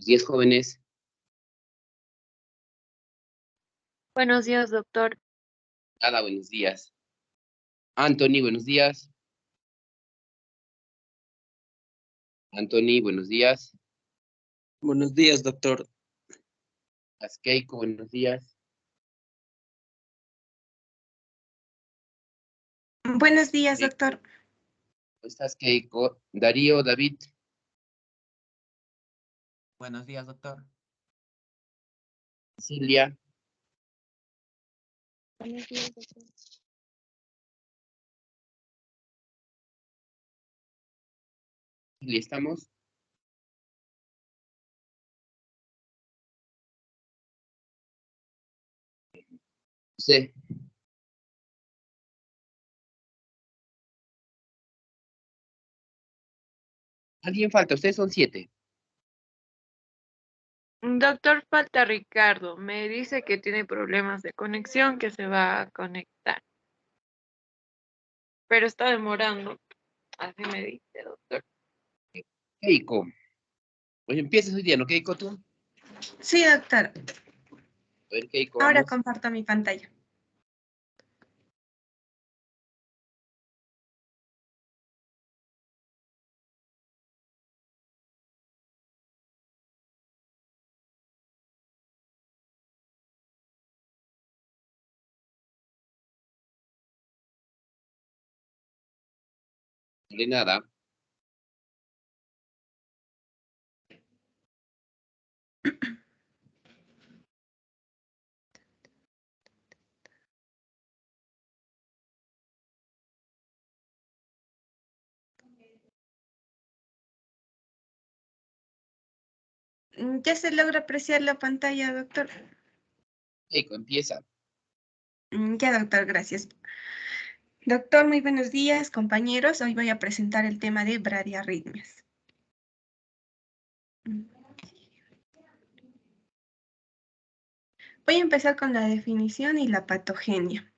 días, jóvenes. Buenos días, doctor. Ada, buenos días. Anthony, buenos días. Anthony, buenos días. Buenos días, doctor. Keiko, buenos días. Buenos días, doctor. ¿Cómo estás, Keiko? Darío, David. Buenos días, doctor. Silvia. Buenos días, doctor. Silvia, ¿estamos? Sí. ¿Alguien falta? Ustedes son 7. Doctor, falta Ricardo. Me dice que tiene problemas de conexión, que se va a conectar. Pero está demorando. Así me dice, doctor. Keiko. Oye, empiezas hoy día, ¿no, Keiko, tú? Sí, doctor. A ver, Keiko, Ahora vamos. comparto mi pantalla. No hay nada. ¿Ya se logra apreciar la pantalla, doctor? Keiko, empieza. Ya, doctor, gracias. Doctor, muy buenos días, compañeros. Hoy voy a presentar el tema de bradiarritmias. Voy a empezar con la definición y la patogenia.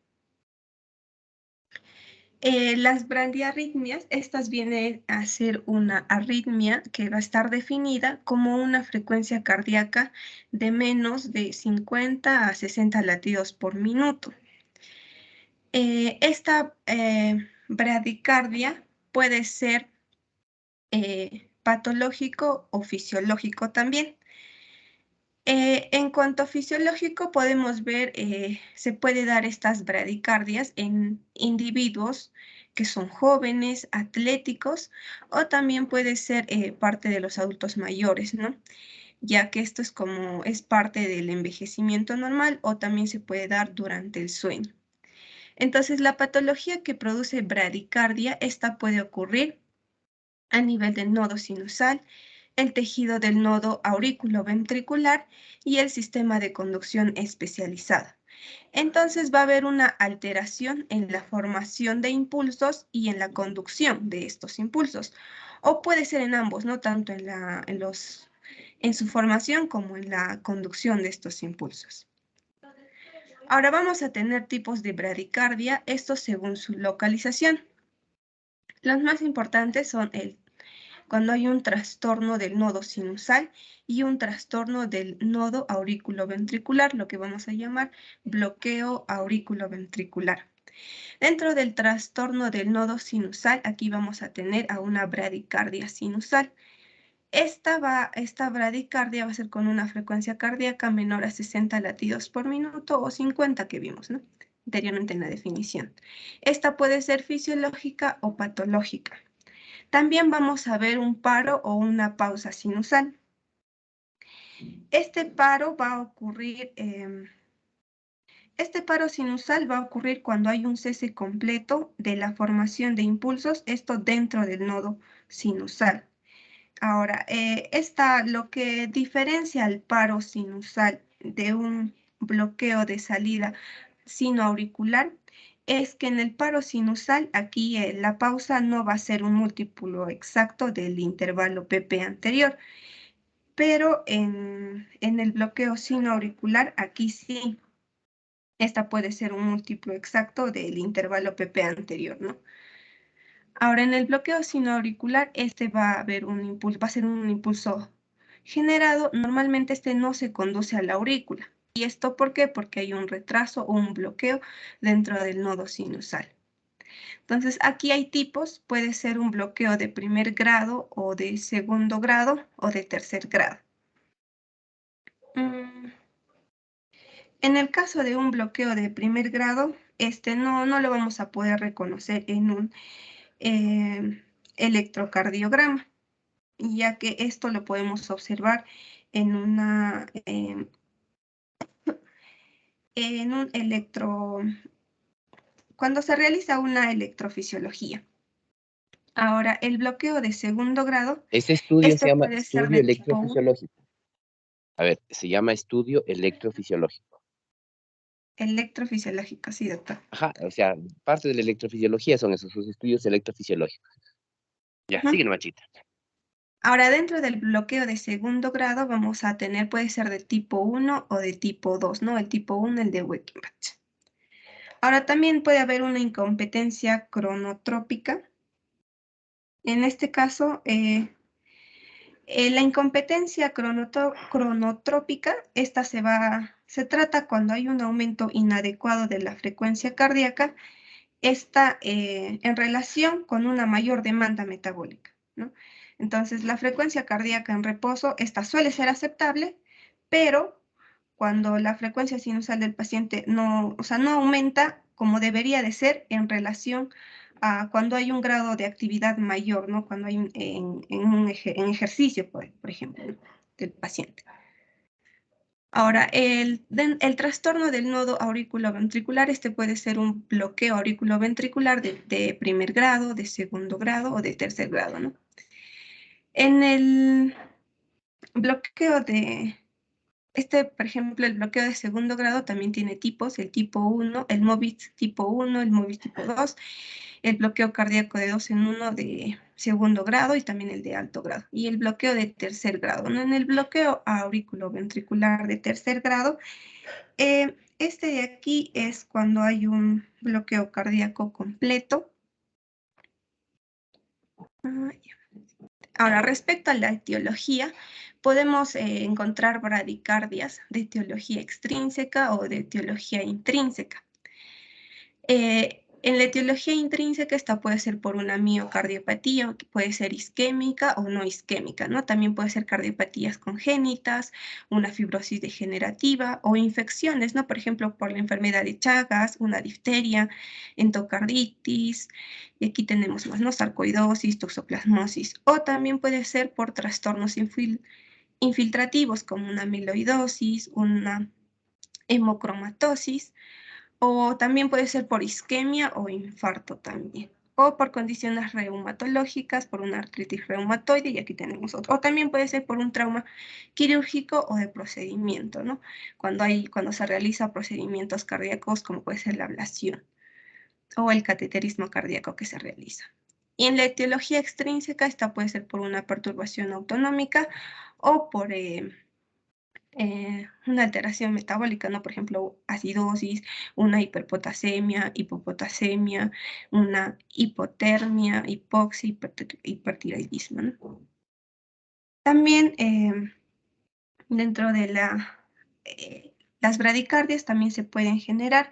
Las bradiarritmias, estas vienen a ser una arritmia que va a estar definida como una frecuencia cardíaca de menos de 50 a 60 latidos por minuto. Esta bradicardia puede ser patológico o fisiológico también. En cuanto a fisiológico, podemos ver, se puede dar estas bradicardias en individuos que son jóvenes, atléticos, o también puede ser parte de los adultos mayores, ¿no? Ya que esto es parte del envejecimiento normal o también se puede dar durante el sueño. Entonces, la patología que produce bradicardia, esta puede ocurrir a nivel del nodo sinusal, el tejido del nodo aurículo-ventricular y el sistema de conducción especializado. Entonces va a haber una alteración en la formación de impulsos y en la conducción de estos impulsos. O puede ser en ambos, no tanto en su formación como en la conducción de estos impulsos. Ahora vamos a tener tipos de bradicardia, estos según su localización. Los más importantes son cuando hay un trastorno del nodo sinusal y un trastorno del nodo aurículo-ventricular, lo que vamos a llamar bloqueo aurículo-ventricular. Dentro del trastorno del nodo sinusal, aquí vamos a tener a una bradicardia sinusal. Esta bradicardia va a ser con una frecuencia cardíaca menor a 60 latidos por minuto o 50 que vimos, ¿no? Anteriormente en la definición. Esta puede ser fisiológica o patológica. También vamos a ver un paro o una pausa sinusal. Este paro sinusal va a ocurrir cuando hay un cese completo de la formación de impulsos, esto dentro del nodo sinusal. Ahora, lo que diferencia el paro sinusal de un bloqueo de salida sinoauricular es que en el paro sinusal, aquí la pausa no va a ser un múltiplo exacto del intervalo PP anterior, pero en el bloqueo sinoauricular, aquí sí, esta puede ser un múltiplo exacto del intervalo PP anterior, ¿no? Ahora, en el bloqueo sinoauricular, va a ser un impulso generado, normalmente este no se conduce a la aurícula. ¿Y esto por qué? Porque hay un retraso o un bloqueo dentro del nodo sinusal. Entonces, aquí hay tipos, puede ser un bloqueo de primer grado o de segundo grado o de tercer grado. En el caso de un bloqueo de primer grado, no lo vamos a poder reconocer en un electrocardiograma, ya que esto lo podemos observar en un cuando se realiza una electrofisiología. Ahora, el bloqueo de segundo grado, Ese estudio se llama puede ser estudio de tipo 1. electrofisiológico. A ver, se llama estudio electrofisiológico. Electrofisiológico, sí, doctor. Ajá, o sea, parte de la electrofisiología son esos estudios electrofisiológicos. Ya, sigue, Machita. Ahora, dentro del bloqueo de segundo grado vamos a tener, puede ser de tipo 1 o de tipo 2, ¿no? El tipo 1, el de Weckenbach. Ahora, también puede haber una incompetencia cronotrópica. En este caso, la incompetencia cronotrópica, esta se trata cuando hay un aumento inadecuado de la frecuencia cardíaca, está en relación con una mayor demanda metabólica, ¿no? Entonces, la frecuencia cardíaca en reposo, esta suele ser aceptable, pero cuando la frecuencia sinusal del paciente no aumenta como debería de ser en relación a cuando hay un grado de actividad mayor, ¿no? Cuando hay en ejercicio, por ejemplo, ¿no? Del paciente. Ahora, el trastorno del nodo auriculoventricular, puede ser un bloqueo auriculoventricular de primer grado, de segundo grado o de tercer grado, ¿no? En el bloqueo de, por ejemplo, el bloqueo de segundo grado también tiene tipos, el tipo 1, el MOVIS tipo 1, el MOVIS tipo 2, el bloqueo cardíaco de 2 en 1 de segundo grado y también el de alto grado. Y el bloqueo de tercer grado, ¿no? En el bloqueo auriculoventricular de tercer grado, este de aquí es cuando hay un bloqueo cardíaco completo. Ahora, respecto a la etiología, podemos encontrar bradicardias de etiología extrínseca o de etiología intrínseca. En la etiología intrínseca, esta puede ser por una miocardiopatía, que puede ser isquémica o no isquémica, ¿no? También puede ser cardiopatías congénitas, una fibrosis degenerativa o infecciones, ¿no? Por ejemplo, por la enfermedad de Chagas, una difteria, endocarditis, y aquí tenemos más, ¿no? Sarcoidosis, toxoplasmosis, o también puede ser por trastornos infiltrativos como una amiloidosis, una hemocromatosis, o también puede ser por isquemia o infarto también, o por condiciones reumatológicas, por una artritis reumatoide, y aquí tenemos otro, o también puede ser por un trauma quirúrgico o de procedimiento, ¿no? Cuando se realiza procedimientos cardíacos, como puede ser la ablación o el cateterismo cardíaco que se realiza. Y en la etiología extrínseca, esta puede ser por una perturbación autonómica o por una alteración metabólica, ¿no? Por ejemplo, acidosis, una hiperpotasemia, hipopotasemia, una hipotermia, hipoxia, hipertiroidismo, ¿no? También dentro de las bradicardias también se pueden generar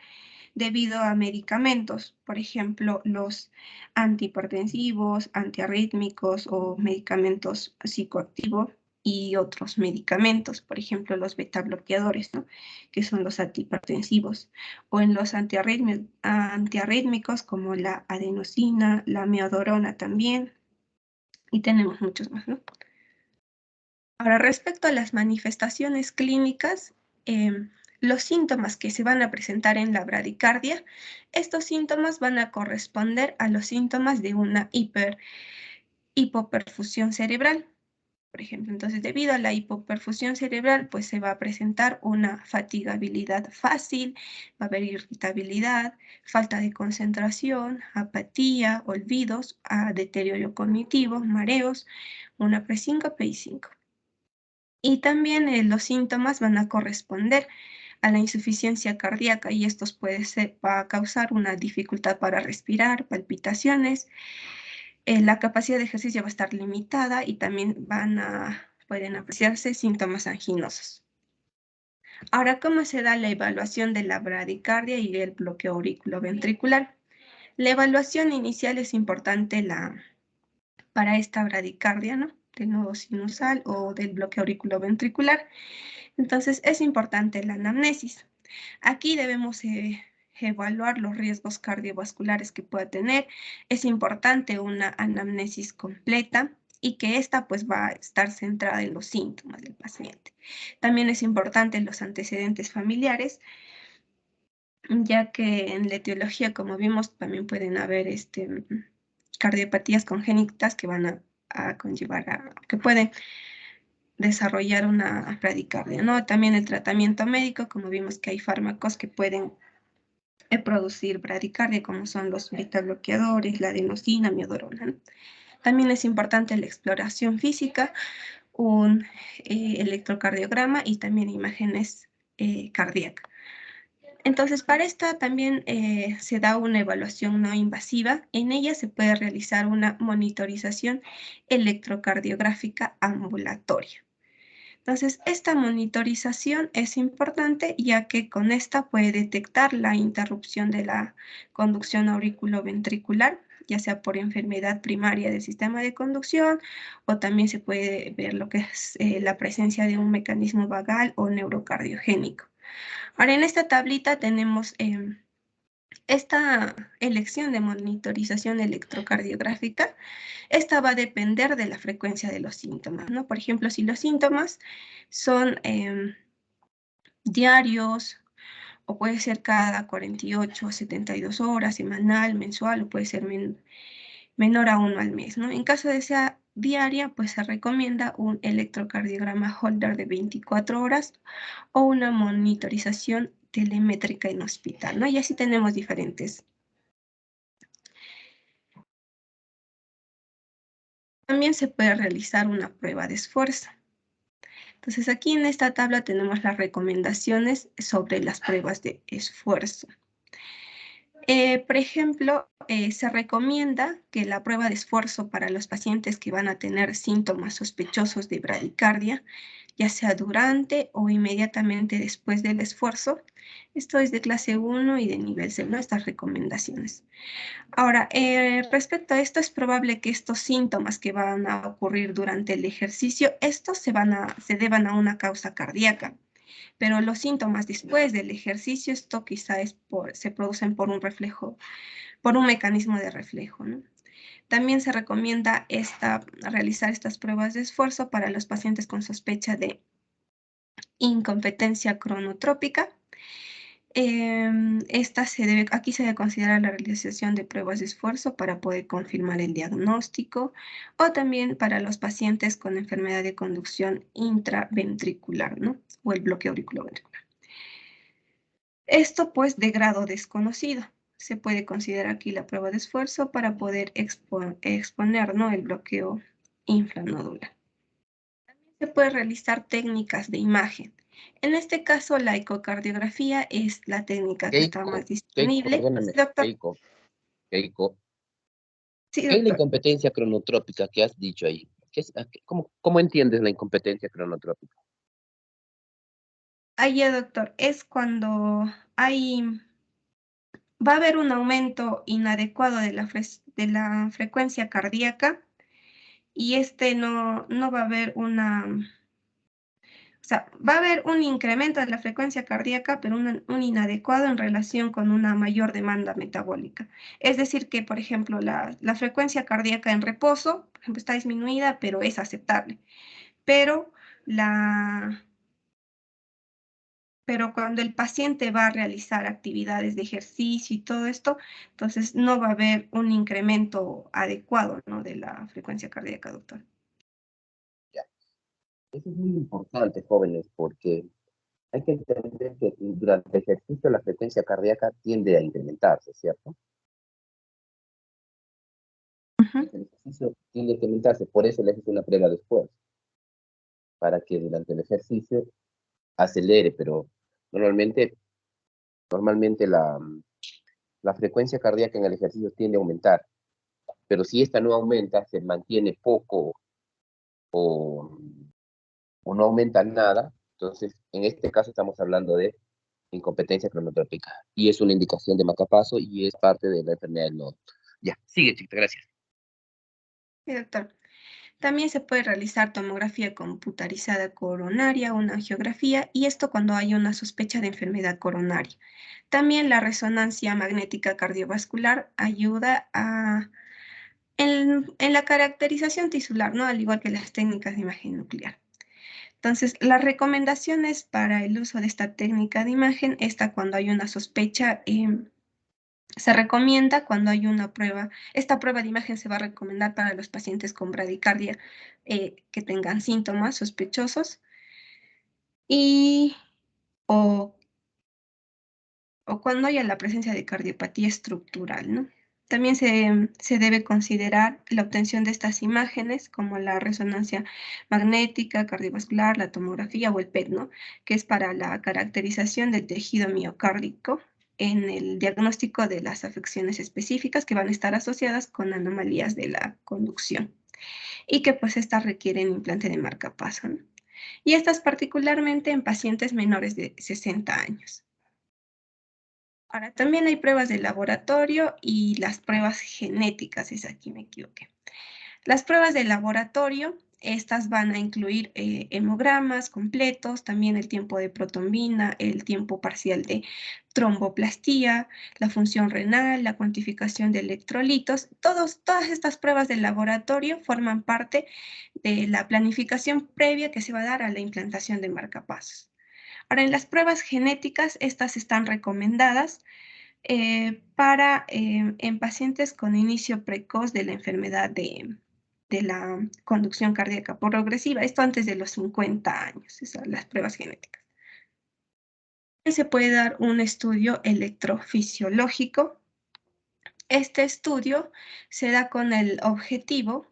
debido a medicamentos, por ejemplo, los antihipertensivos, antiarrítmicos o medicamentos psicoactivos y otros medicamentos, por ejemplo, los betabloqueadores, ¿no? Que son los antihipertensivos, o en los antiarrítmicos como la adenosina, la amiodarona también, y tenemos muchos más, ¿no? Ahora, respecto a las manifestaciones clínicas, los síntomas que se van a presentar en la bradicardia, estos síntomas van a corresponder a los síntomas de una hipoperfusión cerebral, por ejemplo. Entonces, debido a la hipoperfusión cerebral, pues se va a presentar una fatigabilidad fácil, va a haber irritabilidad, falta de concentración, apatía, olvidos, deterioro cognitivo, mareos, una presíncope y síncope. Y también los síntomas van a corresponder a la insuficiencia cardíaca, y estos va a causar una dificultad para respirar, palpitaciones, la capacidad de ejercicio va a estar limitada y también van a pueden apreciarse síntomas anginosos. Ahora, ¿cómo se da la evaluación de la bradicardia y el bloqueo auriculoventricular? La evaluación inicial es importante para esta bradicardia, ¿no? Del nodo sinusal o del bloqueo auriculoventricular. Entonces, es importante la anamnesis. Aquí debemos evaluar los riesgos cardiovasculares que pueda tener. Es importante una anamnesis completa y que esta pues va a estar centrada en los síntomas del paciente. También es importante los antecedentes familiares, ya que en la etiología, como vimos, también pueden haber cardiopatías congénitas que van a conllevar que pueden desarrollar una bradicardia, ¿no? También el tratamiento médico, como vimos que hay fármacos que pueden producir bradicardia, como son los beta bloqueadores, la adenosina, miodorona, ¿no? También es importante la exploración física, un electrocardiograma y también imágenes cardíacas. Entonces, para esta también se da una evaluación no invasiva. En ella se puede realizar una monitorización electrocardiográfica ambulatoria. Entonces, esta monitorización es importante ya que con esta puede detectar la interrupción de la conducción auriculoventricular, ya sea por enfermedad primaria del sistema de conducción, o también se puede ver lo que es la presencia de un mecanismo vagal o neurocardiogénico. Ahora, en esta tablita tenemos esta elección de monitorización electrocardiográfica. Esta va a depender de la frecuencia de los síntomas, ¿no? Por ejemplo, si los síntomas son diarios, o puede ser cada 48 o 72 horas, semanal, mensual, o puede ser menor a 1 al mes, ¿no? En caso de sea diaria, pues se recomienda un electrocardiograma Holter de 24 horas o una monitorización telemétrica en hospital, ¿no? Y así tenemos diferentes. También se puede realizar una prueba de esfuerzo. Entonces, aquí en esta tabla tenemos las recomendaciones sobre las pruebas de esfuerzo. Por ejemplo, se recomienda que la prueba de esfuerzo para los pacientes que van a tener síntomas sospechosos de bradicardia, ya sea durante o inmediatamente después del esfuerzo. Esto es de clase 1 y de nivel 0, ¿no? Estas recomendaciones. Ahora, respecto a esto, es probable que estos síntomas que van a ocurrir durante el ejercicio, estos se deban a una causa cardíaca. Pero los síntomas después del ejercicio, esto quizá se producen por un reflejo, por un mecanismo de reflejo, ¿no? También se recomienda realizar estas pruebas de esfuerzo para los pacientes con sospecha de incompetencia cronotrópica. Aquí se debe considerar la realización de pruebas de esfuerzo para poder confirmar el diagnóstico, o también para los pacientes con enfermedad de conducción intraventricular, ¿no? O el bloqueo auriculoventricular. Esto pues de grado desconocido. Se puede considerar aquí la prueba de esfuerzo para poder exponer, ¿no? El bloqueo infranodular. También se puede realizar técnicas de imagen. En este caso, la ecocardiografía es la técnica que está más disponible. Perdóname, Doctor. Keiko. Sí, ¿Qué es la doctor. incompetencia cronotrópica que has dicho ahí? ¿Cómo entiendes la incompetencia cronotrópica? Ahí, doctor, es cuando va a haber un aumento inadecuado de la frecuencia cardíaca y no va a haber o sea, va a haber un incremento de la frecuencia cardíaca, pero un inadecuado en relación con una mayor demanda metabólica. Es decir, que, por ejemplo, la frecuencia cardíaca en reposo, por ejemplo, está disminuida, pero es aceptable. Pero cuando el paciente va a realizar actividades de ejercicio y todo esto, entonces no va a haber un incremento adecuado, ¿no? De la frecuencia cardíaca, doctor. Ya. Eso es muy importante, jóvenes, porque hay que entender que durante el ejercicio la frecuencia cardíaca tiende a incrementarse, ¿cierto? El ejercicio tiende a incrementarse, por eso le haces una prueba de esfuerzo, para que durante el ejercicio acelere, pero normalmente la frecuencia cardíaca en el ejercicio tiende a aumentar, pero si esta no aumenta, se mantiene poco o o no aumenta nada, entonces en este caso estamos hablando de incompetencia cronotrópica y es una indicación de marcapaso y es parte de la enfermedad del nodo. Ya, sigue, chiquita, gracias. Sí, doctor. También se puede realizar tomografía computarizada coronaria, una angiografía, y esto cuando hay una sospecha de enfermedad coronaria. También la resonancia magnética cardiovascular ayuda en la caracterización tisular, ¿no? Al igual que las técnicas de imagen nuclear. Entonces, las recomendaciones para el uso de esta técnica de imagen está cuando hay una sospecha. Se recomienda cuando hay una prueba. Esta prueba de imagen se va a recomendar para los pacientes con bradicardia que tengan síntomas sospechosos y o cuando haya la presencia de cardiopatía estructural, ¿no? También se debe considerar la obtención de estas imágenes como la resonancia magnética, cardiovascular, la tomografía o el PET, ¿no? Que es para la caracterización del tejido miocárdico en el diagnóstico de las afecciones específicas que van a estar asociadas con anomalías de la conducción y que pues estas requieren implante de marcapaso, ¿no? Y estas particularmente en pacientes menores de 60 años. Ahora, también hay pruebas de laboratorio y las pruebas genéticas, es aquí me equivoqué. Las pruebas de laboratorio, estas van a incluir hemogramas completos, también el tiempo de protrombina, el tiempo parcial de tromboplastía, la función renal, la cuantificación de electrolitos. Todas estas pruebas de laboratorio forman parte de la planificación previa que se va a dar a la implantación de marcapasos. Ahora, en las pruebas genéticas, estas están recomendadas en pacientes con inicio precoz de la enfermedad de la conducción cardíaca progresiva, esto antes de los 50 años, esas son las pruebas genéticas. Se puede dar un estudio electrofisiológico. Este estudio se da con el objetivo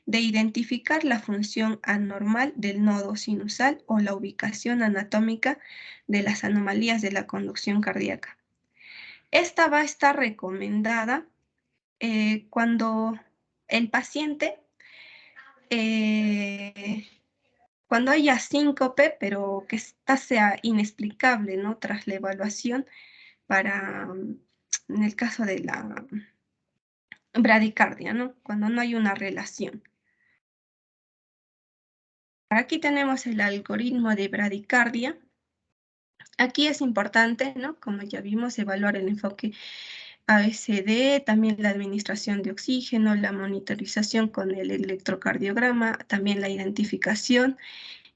de identificar la función anormal del nodo sinusal o la ubicación anatómica de las anomalías de la conducción cardíaca. Esta va a estar recomendada cuando el paciente, cuando haya síncope, pero que esta sea inexplicable, ¿no? Tras la evaluación en el caso de la bradicardia, ¿no? Cuando no hay una relación. Aquí tenemos el algoritmo de bradicardia. Aquí es importante, ¿no? Como ya vimos, evaluar el enfoque ABCD, también la administración de oxígeno, la monitorización con el electrocardiograma, también la identificación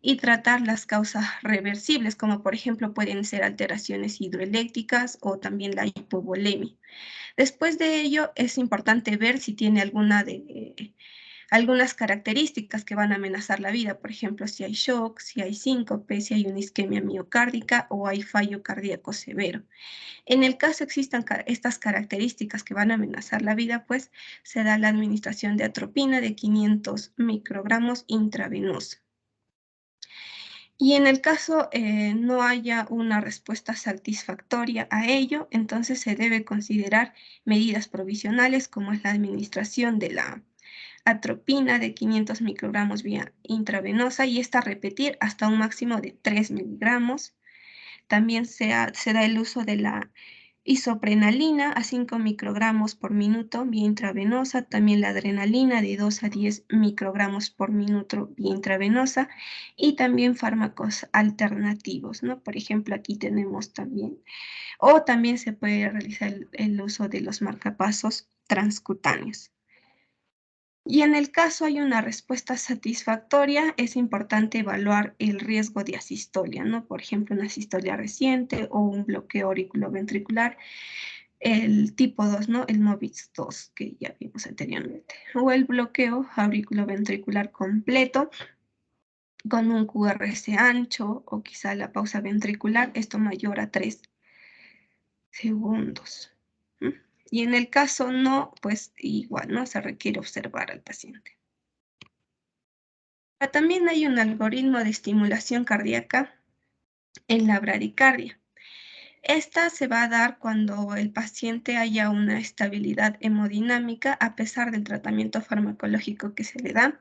y tratar las causas reversibles, como por ejemplo pueden ser alteraciones hidroeléctricas o también la hipovolemia. Después de ello, es importante ver si tiene algunas características que van a amenazar la vida, por ejemplo, si hay shock, si hay síncope, si hay una isquemia miocárdica o hay fallo cardíaco severo. En el caso existan estas características que van a amenazar la vida, pues se da la administración de atropina de 500 microgramos intravenosa. Y en el caso no haya una respuesta satisfactoria a ello, entonces se debe considerar medidas provisionales como es la administración de la atropina de 500 microgramos vía intravenosa y esta repetir hasta un máximo de 3 miligramos. También se da el uso de la isoprenalina a 5 microgramos por minuto vía intravenosa, también la adrenalina de 2 a 10 microgramos por minuto vía intravenosa y también fármacos alternativos, ¿no? Por ejemplo, aquí tenemos también, o también se puede realizar el uso de los marcapasos transcutáneos. Y en el caso hay una respuesta satisfactoria, es importante evaluar el riesgo de asistolia, ¿no? Por ejemplo, una asistolia reciente o un bloqueo auriculoventricular, el tipo 2, ¿no? El MOVIX 2, que ya vimos anteriormente. O el bloqueo auriculoventricular completo con un QRS ancho o quizá la pausa ventricular, esto mayor a 3 segundos. Y en el caso no, pues igual, ¿no? Se requiere observar al paciente. También hay un algoritmo de estimulación cardíaca en la bradicardia. Esta se va a dar cuando el paciente haya una estabilidad hemodinámica a pesar del tratamiento farmacológico que se le da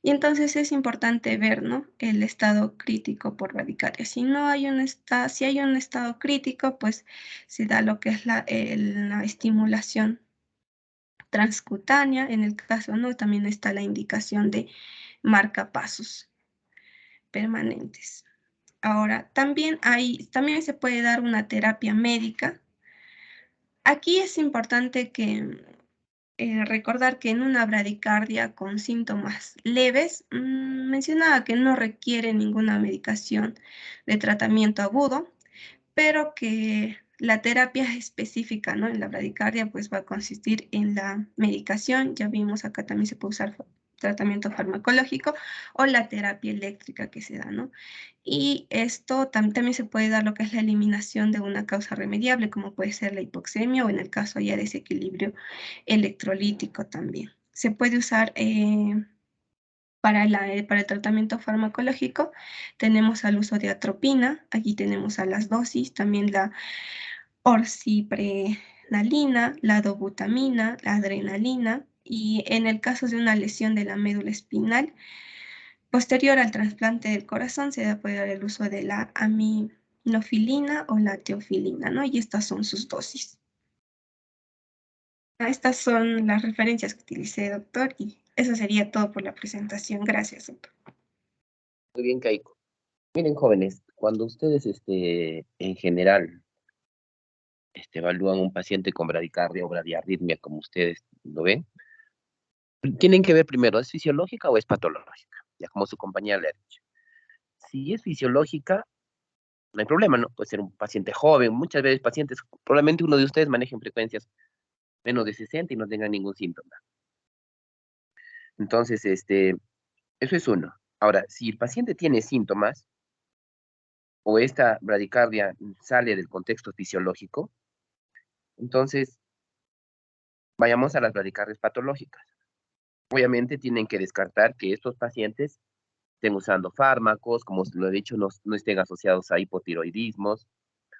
Y entonces es importante ver, ¿no?, el estado crítico por bradicardia. Si no hay si hay un estado crítico, pues se da lo que es la estimulación transcutánea. En el caso, ¿no?, también está la indicación de marcapasos permanentes. Ahora, también se puede dar una terapia médica. Aquí es importante que recordar que en una bradicardia con síntomas leves, mencionaba que no requiere ninguna medicación de tratamiento agudo, pero que la terapia específica, ¿no?, en la bradicardia pues va a consistir en la medicación. Ya vimos acá también se puede usar tratamiento farmacológico o la terapia eléctrica que se da, ¿no? Y esto también se puede dar lo que es la eliminación de una causa remediable, como puede ser la hipoxemia o en el caso ya desequilibrio electrolítico también. Se puede usar para el tratamiento farmacológico, tenemos al uso de atropina, aquí tenemos a las dosis, también la orciprenalina, la dobutamina, la adrenalina, y en el caso de una lesión de la médula espinal, posterior al trasplante del corazón, se puede dar el uso de la aminofilina o la teofilina, ¿no? Y estas son sus dosis. Estas son las referencias que utilicé, doctor, y eso sería todo por la presentación. Gracias, doctor. Muy bien, Keiko. Miren, jóvenes, cuando ustedes en general evalúan un paciente con bradicardia o bradiarritmia, como ustedes lo ven, tienen que ver primero, ¿es fisiológica o es patológica? Ya como su compañera le ha dicho. Si es fisiológica, no hay problema, ¿no? Puede ser un paciente joven, muchas veces pacientes, probablemente uno de ustedes manejen frecuencias menos de 60 y no tengan ningún síntoma. Entonces, eso es uno. Ahora, si el paciente tiene síntomas o esta bradicardia sale del contexto fisiológico, entonces vayamos a las bradicardias patológicas. Obviamente tienen que descartar que estos pacientes estén usando fármacos, como lo he dicho, no estén asociados a hipotiroidismo,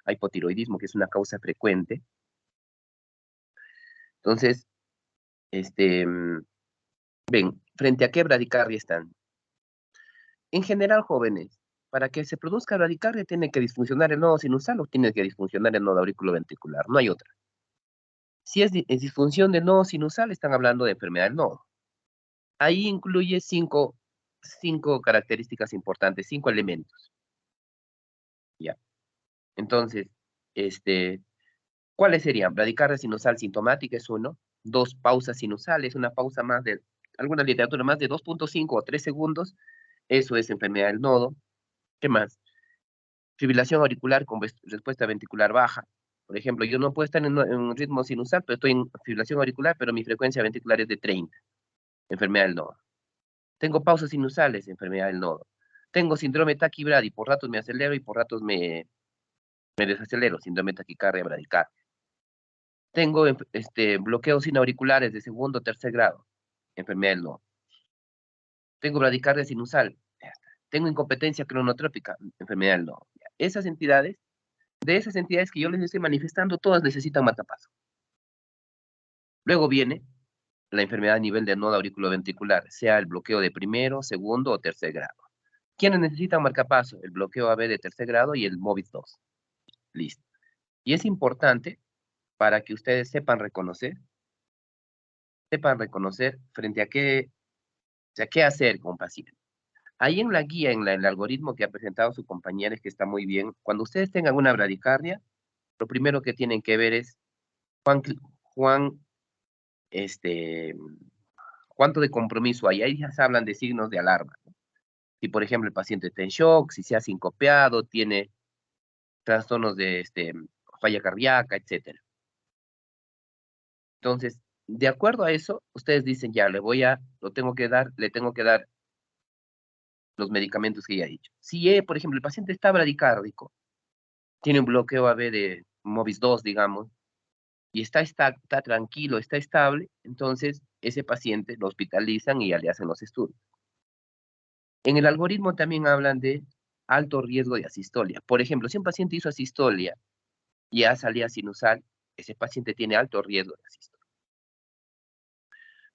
que es una causa frecuente. Entonces, ven, ¿frente a qué bradicardia están? En general, jóvenes, para que se produzca bradicardia tiene que disfuncionar el nodo sinusal o tiene que disfuncionar el nodo auriculoventricular, no hay otra. Si es disfunción del nodo sinusal, están hablando de enfermedad del nodo. Ahí incluye cinco características importantes, 5 elementos. Ya. Entonces, ¿cuáles serían? Bradicardia sinusal sintomática es 1, 2 pausas sinusales, una pausa más de, alguna literatura más de 2.5 o 3 segundos, eso es enfermedad del nodo. ¿Qué más? Fibrilación auricular con respuesta ventricular baja. Por ejemplo, yo no puedo estar en un ritmo sinusal, pero estoy en fibrilación auricular, pero mi frecuencia ventricular es de 30, enfermedad del nodo. Tengo pausas sinusales, enfermedad del nodo. Tengo síndrome taquibradi, por ratos me acelero y por ratos me desacelero, síndrome taquicardia bradicardia. Tengo bloqueos inauriculares de segundo o tercer grado, enfermedad del nodo. Tengo bradicardia sinusal, tengo incompetencia cronotrópica, enfermedad del nodo. Esas entidades que yo les estoy manifestando, todas necesitan marcapaso. Luego viene la enfermedad a nivel del nodo auriculoventricular, sea el bloqueo de primero, segundo o tercer grado. ¿Quiénes necesitan marcapaso? El bloqueo AB de tercer grado y el MOBIS 2. Listo. Y es importante para que ustedes sepan reconocer frente a qué hacer con paciente. Ahí en la guía, en el algoritmo que ha presentado su compañera, es que está muy bien. Cuando ustedes tengan una bradicardia, lo primero que tienen que ver es cuánto de compromiso hay. Ahí ya se hablan de signos de alarma, ¿no? Si, por ejemplo, el paciente está en shock, si se ha sincopeado, tiene trastornos de falla cardíaca, etc. Entonces, de acuerdo a eso, ustedes dicen, ya, le tengo que dar los medicamentos que ya he dicho. Si, por ejemplo, el paciente está bradicárdico, tiene un bloqueo AB de MOBIS 2, digamos, y está tranquilo, está estable, entonces ese paciente lo hospitalizan y ya le hacen los estudios. En el algoritmo también hablan de alto riesgo de asistolia. Por ejemplo, si un paciente hizo asistolia y ya salía sinusal, ese paciente tiene alto riesgo de asistolia.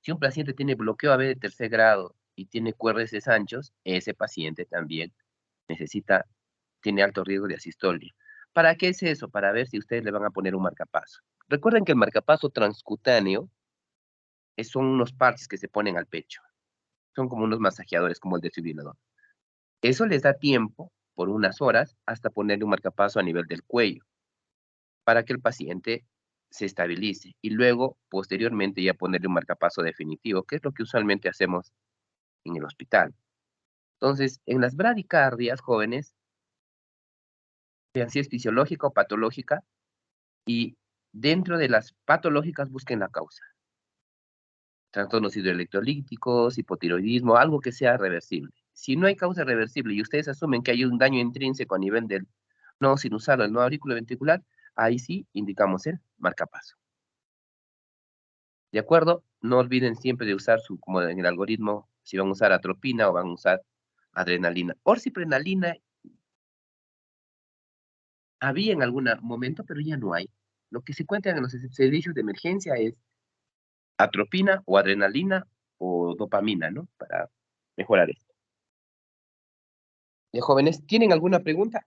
Si un paciente tiene bloqueo AB de tercer grado y tiene QRS anchos, ese paciente también tiene alto riesgo de asistolia. ¿Para qué es eso? Para ver si ustedes le van a poner un marcapaso. Recuerden que el marcapaso transcutáneo son unos parches que se ponen al pecho. Son como unos masajeadores, como el desfibrilador. Eso les da tiempo, por unas horas, hasta ponerle un marcapaso a nivel del cuello, para que el paciente se estabilice. Y luego, posteriormente, ya ponerle un marcapaso definitivo, que es lo que usualmente hacemos en el hospital. Entonces, en las bradicardias, jóvenes, vean si es fisiológica o patológica, y dentro de las patológicas busquen la causa. Trastornos hidroelectrolíticos, hipotiroidismo, algo que sea reversible. Si no hay causa reversible y ustedes asumen que hay un daño intrínseco a nivel del nodo sinusal o el nodo auriculoventricular, ahí sí indicamos el marcapaso. ¿De acuerdo? No olviden siempre de usar como en el algoritmo, si van a usar atropina o van a usar adrenalina. Orciprenalina había en algún momento, pero ya no hay. Lo que se encuentra en los servicios de emergencia es atropina o adrenalina o dopamina, ¿no? Para mejorar esto. Jóvenes, ¿tienen alguna pregunta?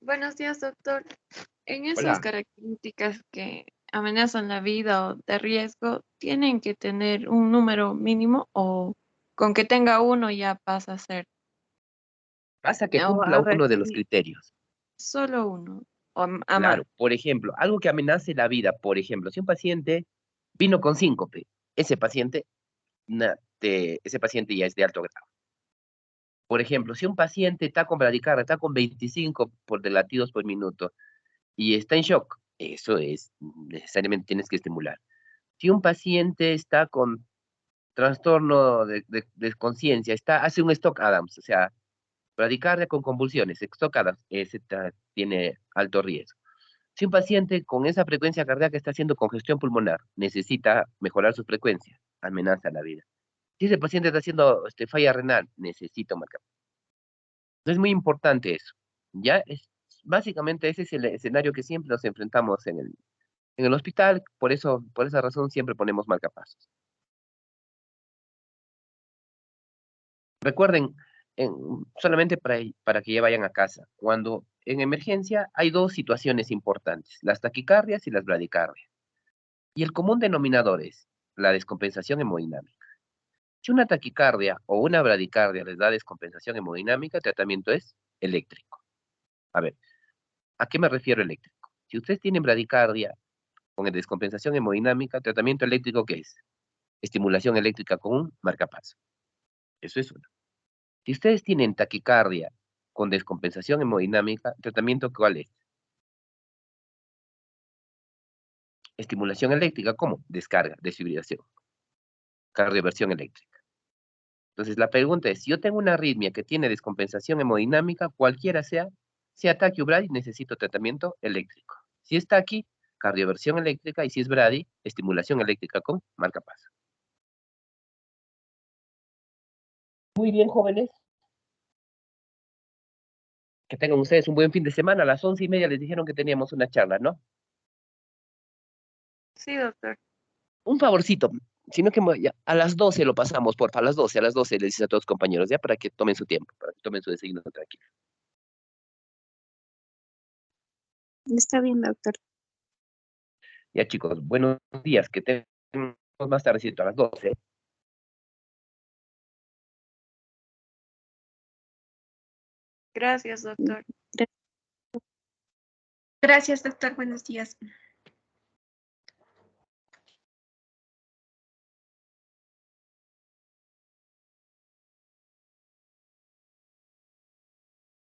Buenos días, doctor. En esas Hola. características que amenazan la vida o de riesgo, ¿tienen que tener un número mínimo o con que tenga uno ya pasa a ser? Pasa que O cumpla a ver, uno de los si criterios. solo uno o a más. Claro, por ejemplo, algo que amenace la vida, por ejemplo, si un paciente vino con síncope, ese paciente ya es de alto grado. Por ejemplo, si un paciente está con bradicardia, está con 25 de latidos por minuto y está en shock, eso es, necesariamente tienes que estimular. Si un paciente está con trastorno de conciencia, hace un Stock Adams, o sea, bradicardia con convulsiones, Stock Adams, ese tiene alto riesgo. Si un paciente con esa frecuencia cardíaca está haciendo congestión pulmonar, necesita mejorar su frecuencia, amenaza la vida. Si ese paciente está haciendo falla renal, necesita un marcador. Entonces es muy importante eso. Básicamente ese es el escenario que siempre nos enfrentamos en el hospital, por esa razón siempre ponemos marcapasos. Recuerden, solamente para que ya vayan a casa, cuando en emergencia hay dos situaciones importantes, las taquicardias y las bradicardias. Y el común denominador es la descompensación hemodinámica. Si una taquicardia o una bradicardia les da descompensación hemodinámica, el tratamiento es eléctrico. A ver, ¿a qué me refiero eléctrico? Si ustedes tienen bradicardia con descompensación hemodinámica, tratamiento eléctrico, ¿qué es? Estimulación eléctrica con un marcapaso. Eso es uno. Si ustedes tienen taquicardia con descompensación hemodinámica, ¿tratamiento cuál es? Estimulación eléctrica, ¿cómo? Descarga, desfibrilación, cardioversión eléctrica. Entonces la pregunta es, si yo tengo una arritmia que tiene descompensación hemodinámica, cualquiera sea taqui o bradi, necesito tratamiento eléctrico. Si está aquí, cardioversión eléctrica, y si es bradi, estimulación eléctrica con marcapaso. Muy bien, jóvenes. Que tengan ustedes un buen fin de semana. A las 11:30 les dijeron que teníamos una charla, ¿no? Sí, doctor. Un favorcito, sino que ya, a las 12 lo pasamos, porfa, a las 12 les dice a todos los compañeros, ya, para que tomen su tiempo, para que tomen su desayuno tranquilo. Está bien, doctor. Ya, chicos, buenos días, que tenemos más tardecito, a las 12. Gracias, doctor. Gracias, doctor. Buenos días.